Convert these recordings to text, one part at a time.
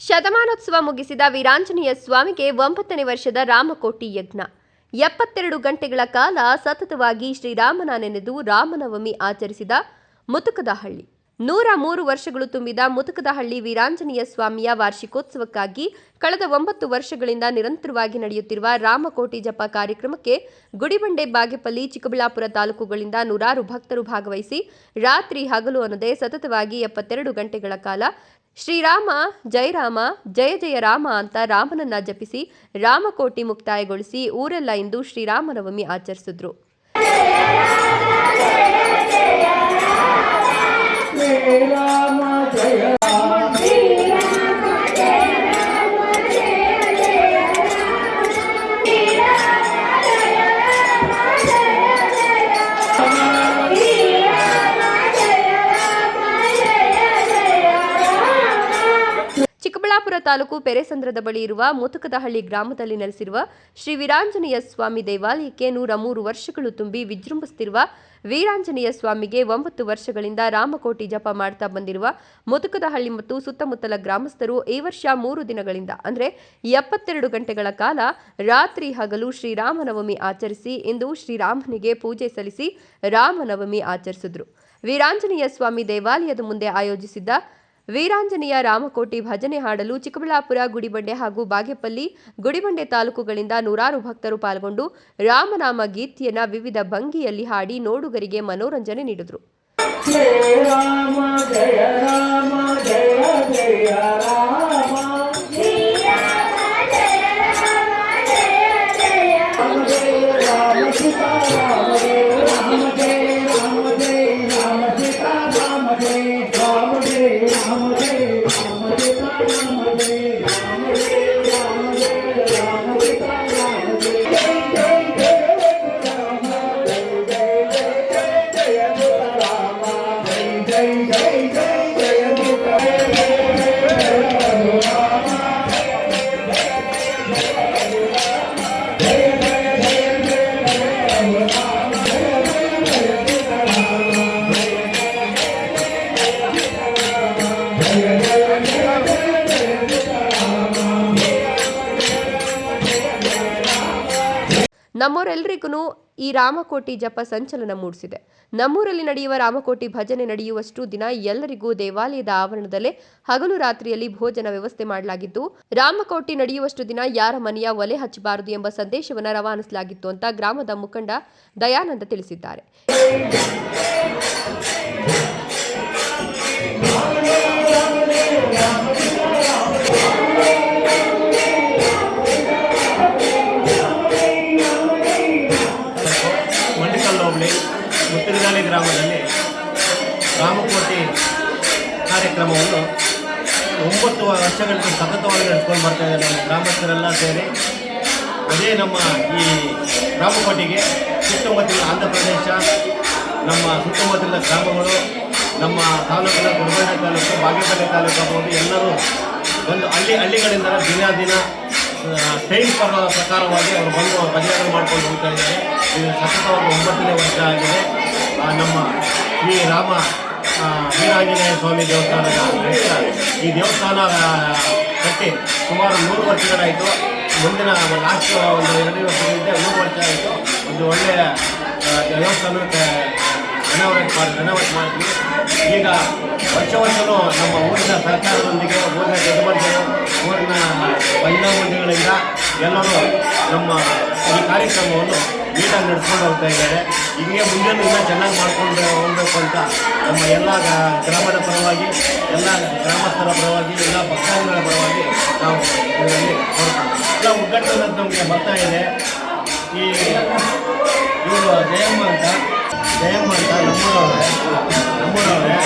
ಶತಮಾನೋತ್ಸವ ಮುಗಿಸಿದ ವೀರಾಂಜನೇಯ ಸ್ವಾಮಿಗೆ 9ನೇ ವರ್ಷದ ರಾಮಕೋಟಿ ಯಜ್ಞ. 72 ಗಂಟೆಗಳ ಕಾಲ ಸತತವಾಗಿ ಶ್ರೀರಾಮನ ನೆನೆದು ರಾಮನವಮಿ ಆಚರಿಸಿದ ಮುತುಕದಹಳ್ಳಿ. 103 ವರ್ಷಗಳು ತುಂಬಿದ ಮುತುಕದಹಳ್ಳಿ ವೀರಾಂಜನೇಯ ಸ್ವಾಮಿಯ ವಾರ್ಷಿಕೋತ್ಸವಕ್ಕಾಗಿ ಕಳೆದ 9 ವರ್ಷಗಳಿಂದ ನಿರಂತರವಾಗಿ ನಡೆಯುತ್ತಿರುವ ರಾಮಕೋಟಿ ಜಪ ಕಾರ್ಯಕ್ರಮಕ್ಕೆ ಗುಡಿಬಂಡೆ, ಬಾಗೇಪಲ್ಲಿ, ಚಿಕ್ಕಬಳ್ಳಾಪುರ ತಾಲೂಕುಗಳಿಂದ ನೂರಾರು ಭಕ್ತರು ಭಾಗವಹಿಸಿ ರಾತ್ರಿ ಹಗಲು ಅನ್ನದೇ ಸತತವಾಗಿ 72 ಗಂಟೆಗಳ ಕಾಲ ಶ್ರೀರಾಮ ಜಯ ರಾಮ ಜಯ ಜಯ ರಾಮ ಅಂತ ರಾಮನನ್ನ ಜಪಿಸಿ ರಾಮಕೋಟಿ ಮುಕ್ತಾಯಗೊಳಿಸಿ ಊರೆಲ್ಲ ಇಂದು ಶ್ರೀರಾಮನವಮಿ ಆಚರಿಸಿದ್ರು. ಚಿಕ್ಕಬಳ್ಳಾಪುರ ತಾಲೂಕು ಪೆರೆಸಂದ್ರದ ಬಳಿ ಇರುವ ಮುತುಕದಹಳ್ಳಿ ಗ್ರಾಮದಲ್ಲಿ ನೆಲೆಸಿರುವ ಶ್ರೀ ವೀರಾಂಜನೇಯ ಸ್ವಾಮಿ ದೇವಾಲಯಕ್ಕೆ 103 ವರ್ಷಗಳು ತುಂಬಿ ವಿಜೃಂಭಿಸುತ್ತಿರುವ ವೀರಾಂಜನೇಯ ಸ್ವಾಮಿಗೆ 9 ವರ್ಷಗಳಿಂದ ರಾಮಕೋಟಿ ಜಪ ಮಾಡ್ತಾ ಬಂದಿರುವ ಮುತುಕದಹಳ್ಳಿ ಮತ್ತು ಸುತ್ತಮುತ್ತಲ ಗ್ರಾಮಸ್ಥರು ಈ ವರ್ಷ 3 ದಿನಗಳಿಂದ ಅಂದರೆ 72 ಗಂಟೆಗಳ ಕಾಲ ರಾತ್ರಿ ಹಗಲು ಶ್ರೀರಾಮನವಮಿ ಆಚರಿಸಿ ಇಂದು ಶ್ರೀರಾಮನಿಗೆ ಪೂಜೆ ಸಲ್ಲಿಸಿ ರಾಮನವಮಿ ಆಚರಿಸಿದ್ರು. ವೀರಾಂಜನೇಯ ಸ್ವಾಮಿ ದೇವಾಲಯದ ಮುಂದೆ ಆಯೋಜಿಸಿದ್ದ ವೀರಾಂಜನೇಯ ರಾಮಕೋಟಿ ಭಜನೆ ಹಾಡಲು ಚಿಕ್ಕಬಳ್ಳಾಪುರ, ಗುಡಿಬಂಡೆ ಹಾಗೂ ಬಾಗೇಪಲ್ಲಿ, ಗುಡಿಬಂಡೆ ತಾಲೂಕುಗಳಿಂದ ನೂರಾರು ಭಕ್ತರು ಪಾಲ್ಗೊಂಡು ರಾಮನಾಮ ಗೀತೆಯನ್ನ ವಿವಿಧ ಭಂಗಿಯಲ್ಲಿ ಹಾಡಿ ನೋಡುಗರಿಗೆ ಮನೋರಂಜನೆ ನೀಡಿದರು. ನಮ್ಮವರೆಲ್ಲರಿಗೂ ಈ ರಾಮಕೋಟಿ ಜಪ ಸಂಚಲನ ಮೂಡಿಸಿದೆ. ನಮ್ಮೂರಲ್ಲಿ ನಡೆಯುವ ರಾಮಕೋಟಿ ಭಜನೆ ನಡೆಯುವಷ್ಟು ದಿನ ಎಲ್ಲರಿಗೂ ದೇವಾಲಯದ ಆವರಣದಲ್ಲೇ ಹಗಲು ರಾತ್ರಿಯಲ್ಲಿ ಭೋಜನ ವ್ಯವಸ್ಥೆ ಮಾಡಲಾಗಿದ್ದು, ರಾಮಕೋಟಿ ನಡೆಯುವಷ್ಟು ದಿನ ಯಾರ ಮನೆಯ ಒಲೆ ಹಚ್ಚಬಾರದು ಎಂಬ ಸಂದೇಶವನ್ನು ರವಾನಿಸಲಾಗಿತ್ತು ಅಂತ ಗ್ರಾಮದ ಮುಖಂಡ ದಯಾನಂದ ತಿಳಿಸಿದ್ದಾರೆ. ಮುತುಕದಹಳ್ಳಿ ಗ್ರಾಮದಲ್ಲಿ ರಾಮಕೋಟಿ ಕಾರ್ಯಕ್ರಮವನ್ನು 9 ವರ್ಷಗಳಿಂದ ಸತತವಾಗಿ ನಡೆಸ್ಕೊಂಡು ಬರ್ತಾ ಇದ್ದಾರೆ. ನಮ್ಮ ಗ್ರಾಮಸ್ಥರೆಲ್ಲ ಸೇರಿ ಅದೇ ನಮ್ಮ ಈ ರಾಮಕೋಟಿಗೆ ಸುತ್ತಮುತ್ತಲಿನ ಆಂಧ್ರ ಪ್ರದೇಶ, ನಮ್ಮ ಸುತ್ತಮುತ್ತಲಿನ ಗ್ರಾಮಗಳು, ನಮ್ಮ ತಾಲೂಕಿನ ಗುಡಿಬಂಡೆ ತಾಲೂಕು, ಬಾಗೇಪಲ್ಲಿ ತಾಲೂಕು ಆಗ್ಬೋದು, ಎಲ್ಲರೂ ಒಂದು ಹಳ್ಳಿಗಳಿಂದ ದಿನ ಟೈಮ್ ಪ್ರಕಾರವಾಗಿ ಅವರು ಬಂದು ಭಜನೆ ಮಾಡ್ಕೊಂಡು ಹೋಗ್ತಾ ಇದ್ದಾರೆ. ಇದು ಸತತವಾಗಿ 9ನೇ ವರ್ಷ ಆಗಿದೆ. ನಮ್ಮ ಈ ವೀರಾಂಜನೇಯ ಸ್ವಾಮಿ ದೇವಸ್ಥಾನದ ಈ ದೇವಸ್ಥಾನ ಕಟ್ಟಿ ಸುಮಾರು 100 ವರ್ಷಗಳಾಯಿತು. ಮುಂದಿನ ಲಾಸ್ಟ್ ಒಂದು 2 ವರ್ಷದಿಂದ 100 ವರ್ಷ ಆಯಿತು. ಒಂದು ಒಳ್ಳೆಯ ದೇವಸ್ಥಾನಕ್ಕೆ ರೆನೋವೇಟ್ ಮಾಡಿದ್ವಿ. ಈಗ ವರ್ಷವೂ ನಮ್ಮ ಊರಿನ ಸರ್ಕಾರದೊಂದಿಗೆ, ಊರಿನ ಜನಬಂಧುಗಳು, ಊರಿನ ಮಹಿಳಾ ಮಂಡಳಿಗಳಿಂದ ಎಲ್ಲರೂ ನಮ್ಮ ಈ ಕಾರ್ಯಕ್ರಮವನ್ನು ನೀಟಾಗಿ ನಡೆಸ್ಕೊಂಡು ಹೋಗ್ತಾ ಇದ್ದಾರೆ. ಹೀಗೆ ಮುಂದೆ ಇನ್ನೂ ಚೆನ್ನಾಗಿ ಮಾಡಿಕೊಂಡು ಹೋಗಬೇಕು ಅಂತ ನಮ್ಮ ಎಲ್ಲ ಗ್ರಾಮದ ಪರವಾಗಿ, ಎಲ್ಲ ಗ್ರಾಮಸ್ಥರ ಪರವಾಗಿ, ಎಲ್ಲ ಭಕ್ತಾದಿಗಳ ಪರವಾಗಿ ನಾವು ಇದರಲ್ಲಿ ಎಲ್ಲ ಒಗ್ಗಟ್ಟು ನಮಗೆ ಬರ್ತಾ ಇದೆ. ಈ ಇವರು ಜಯಮ್ಮ ಅಂತ ನಮ್ಮೂರವ್ರೆ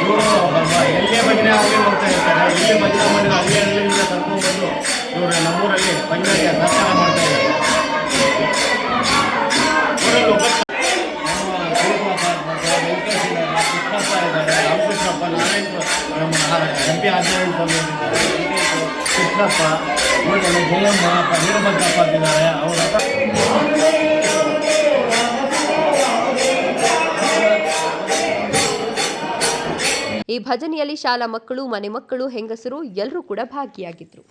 ಇವರು ಎಲ್ಲೇ ಭಜನೆ ಆಗಲಿ ಹೋಗ್ತಾ ಇರ್ತಾರೆ. ಇಲ್ಲೇ ಭಜನೆ ಮಾಡಿದ ಹಳ್ಳಿಯಿಂದ ಕರ್ಕೊಂಡ್ಬಂದು ಇವರು ನಮ್ಮೂರಲ್ಲಿ ಭಜನೆಗೆ ಸಹಕಾರ ಮಾಡ್ತಾ ಇದ್ದಾರೆ. ಪಿ ಆಚಾರ್ಯ ಸ್ವಾಮಿ ಇದ್ದಾರೆ, ಕೃಷ್ಣಪ್ಪ, ಆಮೇಲೆ ಜಯಮ್ಮ, ವೀರಭದ್ರಪ್ಪ ಅಂತಿದ್ದಾರೆ. ಈ ಭಜನೆಯಲ್ಲಿ ಶಾಲಾ ಮಕ್ಕಳು, ಮನೆ ಮಕ್ಕಳು, ಹೆಂಗಸರು ಎಲ್ಲರೂ ಕೂಡ ಭಾಗಿಯಾಗಿದ್ರು.